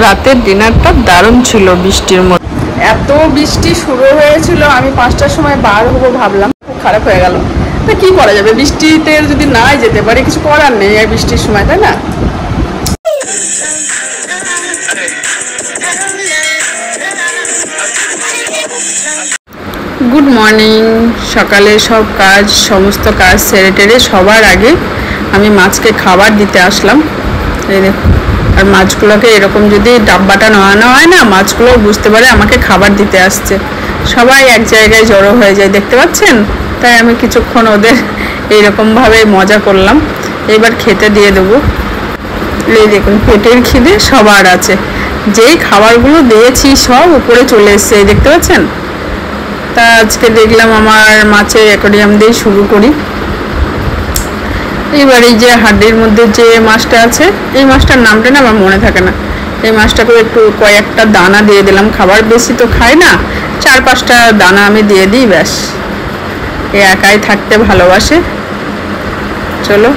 রাতের ডিনারটা দারুণ ছিল বৃষ্টির মধ্যে। এত বৃষ্টি শুরু হয়েছিল, আমি 5টার সময় বার হবো ভাবলাম, খুব খারাপ হয়ে গেল। তা কি করা যাবে, বৃষ্টিতে যদি নাই যেতে পারি কিছু করার নেই এই বৃষ্টির সময়, তাই না? Good morning. সকালে সব কাজ, সমস্ত কাজ সেরে টেরে সবার আগে আমি মাছকে খাবার দিতে আসলাম। এই দেখো, আর মাছগুলোকে এরকম যদি ডাব্বাটা নামানো হয় না, মাছগুলো বুঝতে পারে আমাকে খাবার দিতে আসছে। সবাই এক জায়গায় জড়ো হয়ে যায়, দেখতে পাচ্ছেন? তাই আমি কিছুক্ষণ ওদের এইরকমভাবে মজা করলাম। এবার খেতে দিয়ে দেবো। এই দেখুন, পেটের খিদে সবার আছে। যেই খাবারগুলো দিয়েছি সব উপরে চলে এসছে, দেখতে পাচ্ছেন? তা আজকে দেখলাম আমার মাছের অ্যাকোয়ারিয়াম দিয়ে শুরু করি। এবার এই যে হাড্ডির মধ্যে যে মাছটা আছে, এই মাছটার নামটা না আমার মনে থাকে না। এই মাছটাকে একটু কয়েকটা দানা দিয়ে দিলাম, খাবার বেশি তো খায় না, 4-5টা দানা আমি দিয়ে দিই, ব্যাস। এ একাই থাকতে ভালোবাসে। চলো।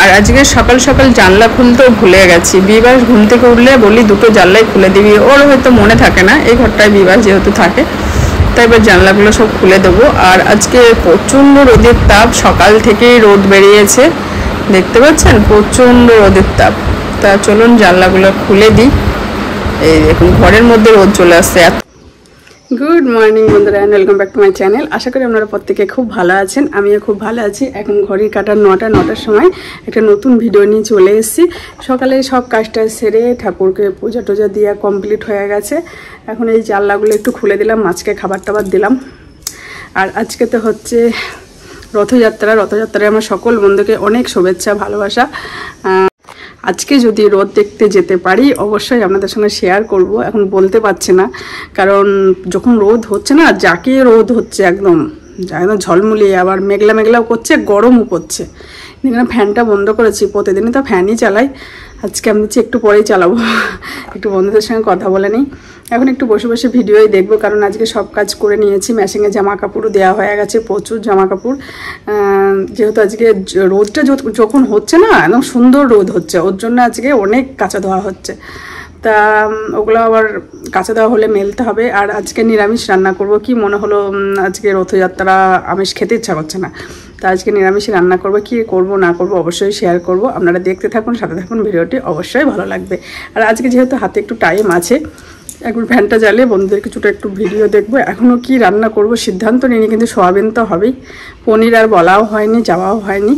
আর আজকে সকাল সকাল জানলা খুলতেও ভুলে গেছি। বিবাস ঘুম থেকে উঠলে বলি দুটো জানলাই খুলে দিবি, ওর হয়তো মনে থাকে না, এই ঘরটায় বিবাস যেহেতু থাকে, তাই এবার জানলাগুলো সব খুলে দেবো। আর আজকে প্রচণ্ড রোদের তাপ, সকাল থেকেই রোদ বেরিয়েছে, দেখতে পাচ্ছেন? প্রচণ্ড রোদের তাপ। তা চলুন জানলাগুলো খুলে দিই। এই দেখুন, ঘরের মধ্যে রোদ চলে আসছে। গুড মর্নিং বন্ধুরা, and welcome back to my channel. আশা করি আপনারা প্রত্যেকে খুব ভালো আছেন, আমিও খুব ভালো আছি। এখন ঘড়ির কাটার 9টার সময় একটা নতুন ভিডিও নিয়ে চলে এসেছি। সকালে সব কাজটা সেরে ঠাকুরকে পূজা টুজা দিয়ে কমপ্লিট হয়ে গেছে। এখন এই জানলাগুলো একটু খুলে দিলাম, মাছকে খাবার টাবার দিলাম। আর আজকে তো হচ্ছে রথযাত্রায় আমার সকল বন্ধুকে অনেক শুভেচ্ছা, ভালোবাসা। আজকে যদি রোদ দেখতে যেতে পারি অবশ্যই আপনাদের সঙ্গে শেয়ার করব। এখন বলতে পারছি না, কারণ যখন রোদ হচ্ছে না, যাকে রোদ হচ্ছে একদম ঝলমুলিয়ে, আবার মেঘলা মেঘলাও করছে, গরমও করছে। এখানে ফ্যানটা বন্ধ করেছি, প্রতিদিনই তো ফ্যানই চালাই, আজকে আমি একটু পরেই চালাবো। একটু বন্ধুদের সঙ্গে কথা বলে নিই। এখন একটু বসে বসে ভিডিওই দেখবো, কারণ আজকে সব কাজ করে নিয়েছি। মেশিনে জামা কাপড়ও দেওয়া হয়ে গেছে, প্রচুর জামা কাপড়। যেহেতু আজকে রোদটা যখন হচ্ছে না, একদম সুন্দর রোদ হচ্ছে, ওর জন্য আজকে অনেক কাঁচা ধোয়া হচ্ছে। তা ওগুলো আবার কাঁচা দেওয়া হলে মেলতে হবে। আর আজকে নিরামিষ রান্না করব। কি মনে হলো, আজকে রথযাত্রা, আমিষ খেতে ইচ্ছা করছে না, তা আজকে নিরামিষ রান্না করব। কি করব না করব অবশ্যই শেয়ার করব, আপনারা দেখতে থাকুন, সাথে থাকুন, ভিডিওটি অবশ্যই ভালো লাগবে। আর আজকে যেহেতু হাতে একটু টাইম আছে, একবার ফ্যানটা জ্বালিয়ে বন্ধুদের কিছুটা একটু ভিডিও দেখবো। এখনও কি রান্না করব সিদ্ধান্ত নিইনি, কিন্তু সোয়াবিন তো হবেই। পনির আর বলাও হয়নি, যাওয়াও হয়নি।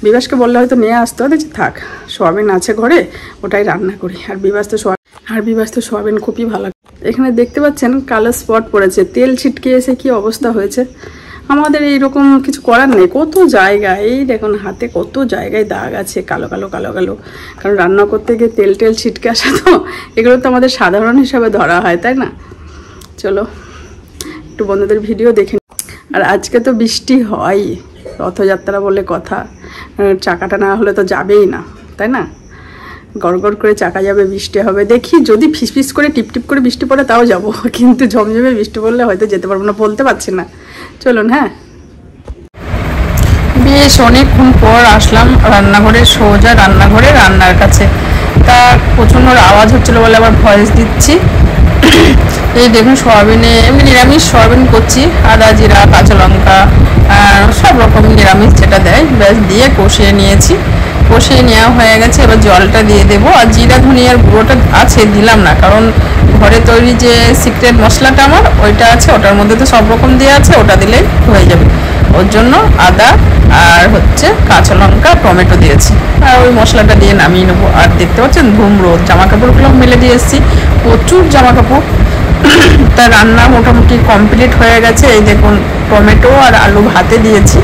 বিবাসকে বললে হয়তো নিয়ে আসতে হবে, থাক সোয়াবিন আছে ঘরে, ওটাই রান্না করি। আর বিবাস তো সোয়াবিন খুবই ভালো। এখানে দেখতে পাচ্ছেন কালো স্পট পড়েছে, তেল ছিটকে এসে কি অবস্থা হয়েছে। আমাদের এইরকম কিছু করার নেই, কত জায়গায়, এই দেখুন হাতে কত জায়গায় দাগ আছে, কালো কালো কালো কালো। কারণ রান্না করতে গিয়ে তেল ছিটকে আসা, তো এগুলো তো আমাদের সাধারণ হিসাবে ধরা হয়, তাই না? চলো একটু বন্ধুদের ভিডিও দেখে। আর আজকে তো বৃষ্টি হয়, রথযাত্রা বলে কথা, চাকাটা না হলে তো যাবেই না, তাই না? গড়গড় করে চাকা যাবে, বৃষ্টি হবে। দেখি যদি ফিসফিস করে টিপটিপ করে বৃষ্টি পড়ে তাও যাব, কিন্তু ঝমঝমে বৃষ্টি পড়লে হয়তো যেতে পারবো না, বলতে পারছি না। চলুন। হ্যাঁ, বেশ অনেকক্ষণ পর আসলাম রান্নাঘরে, সোজা রান্নাঘরে রান্নার কাছে। তা প্রচণ্ড আওয়াজ হচ্ছিলো বলে আবার ভয়েস দিচ্ছি। এই দেখুন, সোয়াবিনে এমনি নিরামিষ সোয়াবিন করছি, আদা জিরা কাঁচা লঙ্কা সব রকম নিরামিষ যেটা দেয়, ব্যাস দিয়ে কষিয়ে নিয়েছি। কষিয়ে নেওয়া হয়ে গেছে, এবার জলটা দিয়ে দেবো। আর জিরা ধনিয়ার গুঁড়োটা আছে, দিলাম না, কারণ ঘরে তৈরি যে সিক্রেট মশলাটা আমার ওইটা আছে, ওটার মধ্যে তো সব রকম দেওয়া আছে, ওটা দিলেই হয়ে যাবে। ওর জন্য আদা আর হচ্ছে কাঁচা লঙ্কা টমেটো দিয়েছি, আর ওই মশলাটা দিয়ে নামিয়ে নেবো। আর দেখতে পাচ্ছেন ধুম রোদ, জামা কাপড়গুলো মেলে দিয়ে এসেছি, প্রচুর জামা কাপড়। তা রান্না মোটামুটি কমপ্লিট হয়ে গেছে। এই দেখুন, টমেটো আর আলু ভাতে দিয়েছি,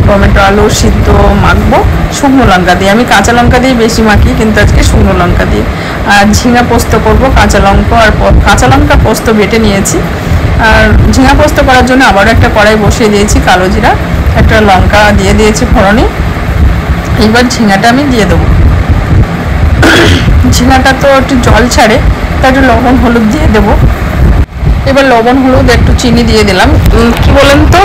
টমেটো আলু সিদ্ধ মাখবো শুকনো লঙ্কা দিয়ে। আমি কাঁচা লঙ্কা দিয়ে বেশি মাখি, কিন্তু আজকে শুকনো লঙ্কা দিয়ে। আর ঝিঙা পোস্ত করবো, কাঁচা লঙ্কা পোস্ত বেটে নিয়েছি। আর ঝিঙা পোস্ত করার জন্য আবারও একটা কড়াই বসিয়ে দিয়েছি, কালো জিরা একটা লঙ্কা দিয়ে দিয়েছি ফোড়নে। এবার ঝিঙাটা আমি দিয়ে দেবো। ঝিঙাটা তো একটু জল ছাড়ে, তাই একটু লবণ হলুদ দিয়ে দেবো। এবার লবণ হলুদ একটু চিনি দিয়ে দিলাম। কি বলেন তো,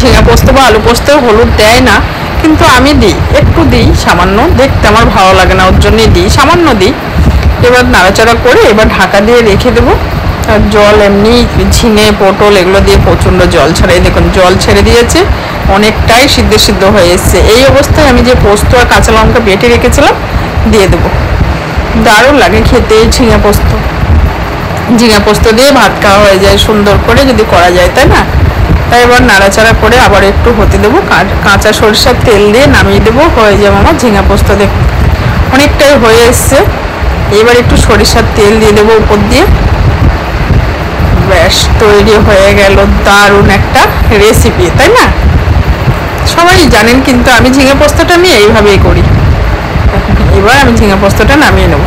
ঝিঙা পোস্ত বা আলু পোস্ত হলুদ দেয় না, কিন্তু আমি দিই, একটু দিই সামান্য, দেখতে আমার ভালো লাগে না, ওর জন্যই দিই, সামান্য দিই। এবার নাড়াচাড়া করে এবার ঢাকা দিয়ে রেখে দেবো। আর জল এমনি ঝিঙে পটল এগুলো দিয়ে প্রচণ্ড জল ছাড়ে, দেখুন জল ছেড়ে দিয়েছে, অনেকটাই সিদ্ধ সিদ্ধ হয়ে এসছে। এই অবস্থায় আমি যে পোস্ত আর কাঁচা লঙ্কা বেটে রেখেছিলাম দিয়ে দেবো। দারুণ লাগে খেতে ঝিঙে পোস্ত। ঝিঙে পোস্ত দিয়ে ভাত খাওয়া হয়ে যায় সুন্দর করে যদি করা যায়, তাই না? তাই এবার নাড়াচাড়া করে আবার একটু হতে দেবো। কাঁচা সরষের তেল দিয়ে নামিয়ে দেবো, হয়ে যাবে আমার ঝিঙে পোস্ত। দেখ অনেকটাই হয়ে এসছে। এবার একটু সরিষার তেল দিয়ে দেবো উপর দিয়ে। ব্যাস তৈরি হয়ে গেল দারুণ একটা রেসিপি, তাই না? সবাই জানেন, কিন্তু আমি ঝিঙে পোস্তটা আমি এইভাবেই করি। এবার আমি ঝিঙে পোস্তটা নামিয়ে নেব।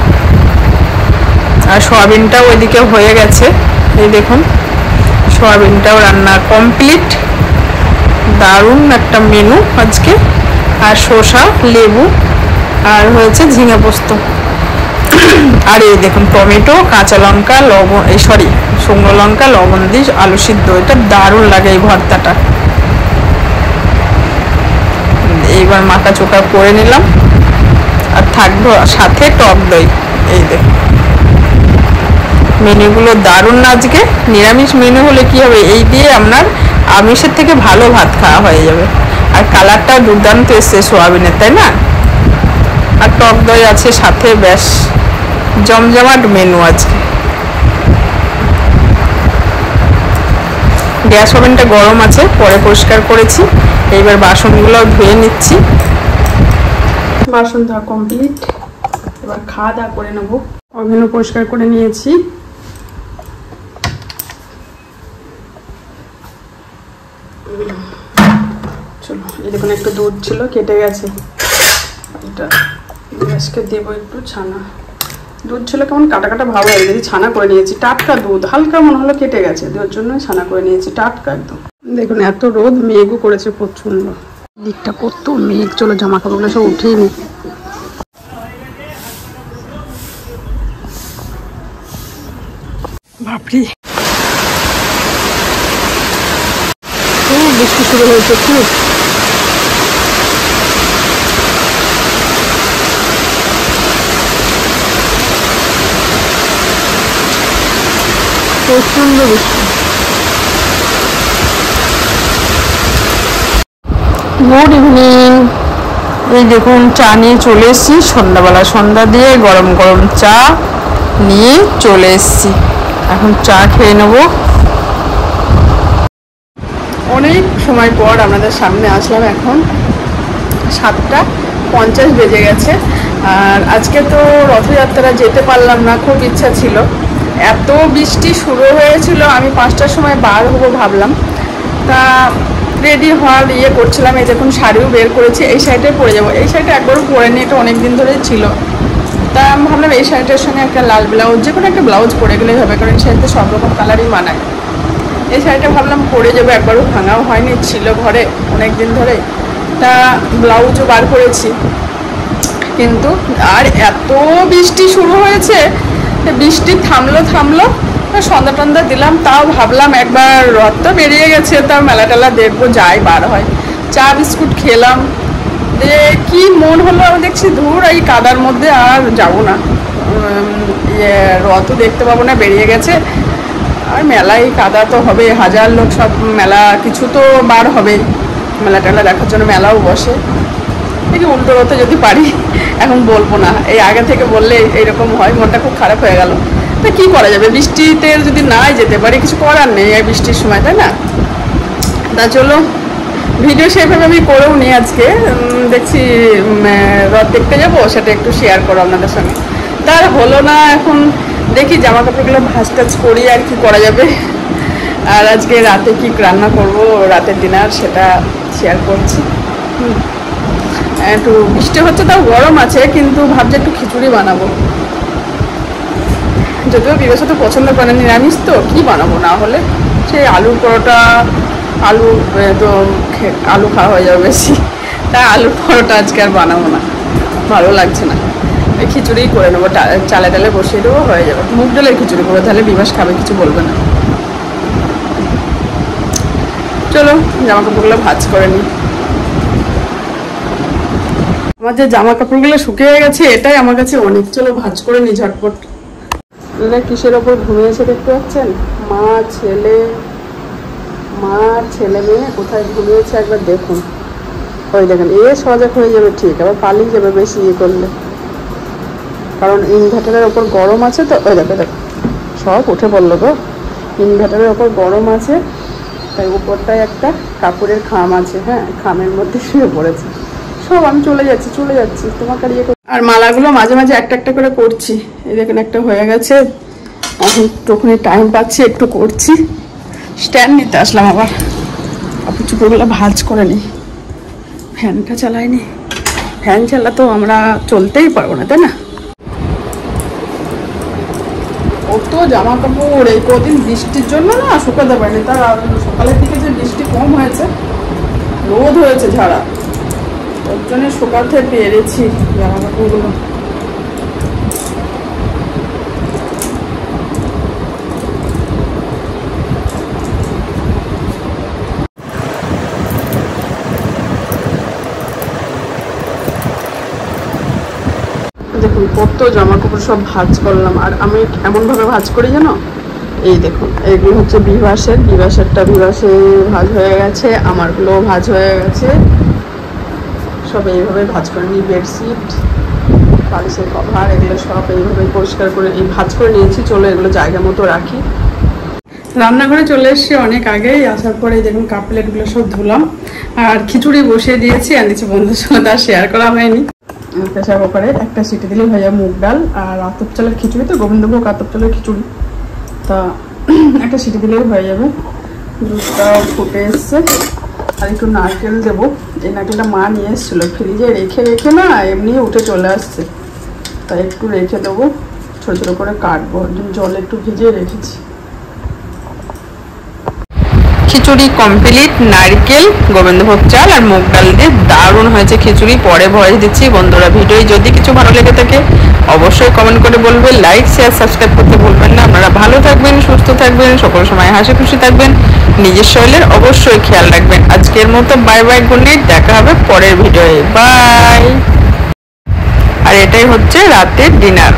আর সয়াবিনটাও ওইদিকে হয়ে গেছে, এই দেখুন সয়াবিনটাও রান্না কমপ্লিট। দারুণ একটা মেনু আজকে। আর শসা, লেবু আর হয়েছে ঝিঙে পোস্ত। আর এই দেখুন টমেটো, কাঁচা লঙ্কা, লবণ, শুকনো লঙ্কা, লবণ দিয়ে আলু সিদ্ধ। এটা দারুণ লাগে এই ভর্তাটা। এইবার মাখা চোখা করে নিলাম। আর থাকবো সাথে টক দই। এই দেখুন মেনুগুলো দারুণ না আজকে। নিরামিষ মেনু হলে কি হবে, এই দিয়ে আপনার আমিষের থেকে ভালো ভাত খাওয়া হয়ে যাবে। আর কালারটাও দুর্দান্ত এসছে সোয়াবিনের, তাই না? আর টক দই আছে সাথে, ব্যাস জমজমাট মেনু আজকে। গ্যাস ওভেনটা গরম আছে, পরে পরিষ্কার করেছি। এইবার বাসনগুলো ধুয়ে নিচ্ছি। বাসন ধোয়া কমপ্লিট, এবার খাওয়া দাওয়া করে নেবো। ওভেনও পরিষ্কার করে নিয়েছি। চলো, এই দেখুন একটু দুধ ছিল কেটে গেছে, এটা গ্যাসকে দেবো একটু ছানা। দুধ ছিল কেমন কাটা কাটা ভাব হয়ে গেছে, ছানা করে নিয়েছি। টাটকা দুধ, হালকা মনে হলো কেটে গেছে, ওর জন্য ছানা করে নিয়েছি, টাটকা একদম। দেখুন এত রোদ, মেঘও করেছে প্রচন্ড, দিকটা কত মেঘ। চলো জামা কাপড়গুলো সব উঠিয়ে নি। বাপরে খুব বৃষ্টি শুরু হয়েছে, খুব। প্রচন্ড বৃষ্টি। Good evening. এই দেখুন চা নিয়ে চলে এসেছি সন্ধ্যাবেলা। সন্ধ্যা দিয়ে গরম গরম চা নিয়ে চলে এসেছি। এখন চা খেয়ে নেব। অনেক সময় পর আপনাদের সামনে আসলাম। এখন 7:50 বেজে গেছে। আর আজকে তো রথযাত্রা যেতে পারলাম না, খুব ইচ্ছা ছিল। এত বৃষ্টি শুরু হয়েছিল, আমি 5টার সময় বার হবো ভাবলাম। তা রেডি হওয়ার করছিলাম। এই দেখুন শাড়িও বের করেছি, এই শাড়িটাই পরে যাবো। এই শাড়িটা একবারও পরে নি, এটা অনেক দিন ধরেই ছিল। তা আমি ভাবলাম এই শাড়িটার সঙ্গে একটা লাল ব্লাউজ, যে কোনো একটা ব্লাউজ পরে গেলেই হবে, কারণ শাড়িতে সব রকম কালারই মানায়। এই শাড়িটা ভাবলাম পরে যাবো, একবারও ভাঙাও হয়নি, ছিল ঘরে অনেক দিন ধরে। তা ব্লাউজও বার করেছি, কিন্তু আর এত বৃষ্টি শুরু হয়েছে, বৃষ্টি থামলো সন্ধ্যা টন্ধা দিলাম। তাও ভাবলাম একবার রথ তো বেরিয়ে গেছে, তাও মেলা টেলা দেখবো, যাই বার হয়। চা বিস্কুট খেলাম, দিয়ে কি মন হলো, আমি দেখছি ধুর এই কাদার মধ্যে আর যাবো না, রথও দেখতে পাবো না, বেরিয়ে গেছে। আর মেলায় কাদা তো হবে, হাজার লোক, সব মেলা কিছু তো বার হবে, মেলা টেলা দেখার জন্য মেলাও বসে। দেখি উল্টো রথে যদি পারি, এখন বলবো না, এই আগে থেকে বললে এইরকম হয়, মনটা খুব খারাপ হয়ে গেল। তা কী করা যাবে, বৃষ্টিতে যদি নাই যেতে পারি, কিছু করার নেই এই বৃষ্টির সময়, তাই না? তা চলো, ভিডিও সেভাবে আমি করেও নিই আজকে। দেখছি রথ দেখতে যাবো, সেটা একটু শেয়ার করো আপনাদের সঙ্গে। তার হলো না, এখন দেখি জামা কাপড়গুলো ভাঁজ টাজ করি, আর কি করা যাবে। আর আজকে রাতে কি রান্না করব, রাতের ডিনার, সেটা শেয়ার করছি। একটু বৃষ্টি হচ্ছে, তাও গরম আছে, কিন্তু ভাবছি একটু খিচুড়ি বানাবো। যদিও বিবেশা তো পছন্দ করে, নিরামিষ তো কী বানাবো, না হলে সেই আলুর পরোটা, আলু খাওয়া হয়ে যাবে বেশি, তাই আলুর পরোটা আজকে আর বানাবো না, ভালো লাগছে না। ওই খিচুড়িই করে নেবো, চালে ডালে বসিয়ে দেবো, হয়ে যাবে। মুগ ডালের খিচুড়ি করবো, তাহলে বিবাস খাবে, কিছু বলবে না। চলো জামা কাপড়গুলো ভাঁজ করে নিই। আমার যে জামা কাপড়গুলো শুকিয়ে গেছে এটাই আমার কাছে অনেক। চলো ভাঁজ করে নি ঝটপট। এরা কিসের ওপর ঘুমিয়েছে দেখতে পাচ্ছেন? মা ছেলে মেয়ে কোথায় ঘুমিয়েছে একবার দেখুন। ওই দেখেন, সজাগ হয়ে যাবে ঠিক, আবার পালিয়ে যাবে বেশি করলে, কারণ ইনভার্টারের ওপর গরম আছে তো। ওই দেখো সব উঠে পড়লো গো। ইনভার্টারের ওপর গরম আছে তাই উপরটায় একটা কাপড়ের খাম আছে, হ্যাঁ খামের মধ্যে শুয়ে পড়েছে সব। আমি চলে যাচ্ছি তোমাকে আর মালাগুলো মাঝে মাঝে একটা একটা করে করছি। এই দেখেন একটা হয়ে গেছে, এখন তখনই টাইম পাচ্ছি একটু করছি। স্ট্যান্ড নিতে আসলাম আবার, কাপড় চোপড়গুলো ভাঁজ করে নিই। ফ্যানটা চালাইনি, ফ্যান চালা তো আমরা চলতেই পারবো না, তাই না? কত জামা কাপড় এই কদিন বৃষ্টির জন্য না শুকাতে পারিনি। তার সকালের দিকে যে বৃষ্টি কম হয়েছে, রোদ হয়েছে ঝাড়া, ওর জন্য শুকাতে পেরেছি জামা কাপড়গুলো। দেখুন কত জামা কাপড় সব ভাঁজ করলাম। আর আমি এমনভাবে ভাঁজ করি জানো, এই দেখুন এগুলো হচ্ছে বিভাসেরটা বিভাসে ভাঁজ হয়ে গেছে, আমারগুলোও ভাঁজ হয়ে গেছে। সব এইভাবে ভাঁজ করে নিই। বেডশিট, বালিশের কভার, এগুলো সব এইভাবে পরিষ্কার করে ভাঁজ করে নিয়েছি। চলো এগুলো জায়গা মতো রাখি। রান্নাঘরে চলে এসেছি অনেক আগেই। আসার পরে দেখুন কাপ প্লেটগুলো সব ধুলাম আর খিচুড়ি বসিয়ে দিয়েছি। আর নিচে বন্ধুর সঙ্গে তার শেয়ার করা হয়নি। প্রেসার কুকারে একটা সিটি দিলেই হয়ে যাবে মুগ ডাল আর আতপ চালের খিচুড়ি, তো গোবিন্দভোগ আতপ চালের খিচুড়ি, তা একটা সিটি দিলেই হয়ে যাবে। দুধটাও ফুটে এসছে। আর একটু নারকেল দেবো। এই নারকেলটা মা নিয়ে এসেছিলো, ফ্রিজে রেখে রেখে না এমনি উঠে চলে আসছে, তাই একটু রেখে দেবো, ছোটো ছোটো করে কাটবো। জলে একটু ভিজিয়ে রেখেছি। খিচুড়ি কমপ্লিট। নারকেল, গোবিন্দভোগ চাল আর মুগ ডাল দিয়ে দারুণ হয়েছে খিচুড়ি। পরে ভয়েস দিচ্ছি। বন্ধুরা ভিডিও যদি কিছু ভালো লেগে থাকে অবশ্যই কমেন্ট করে বলবে, লাইক শেয়ার সাবস্ক্রাইব করতে ভুলবেন না। আপনারা ভালো থাকবেন, সুস্থ থাকবেন, সকল সময় হাসি খুশি থাকবেন, নিজের শরীরের অবশ্যই খেয়াল রাখবেন। আজকের মতো বাই বাই, গুড নাইট, দেখা হবে পরের ভিডিওয়ে, বাই। আর এটাই হচ্ছে রাতের ডিনার।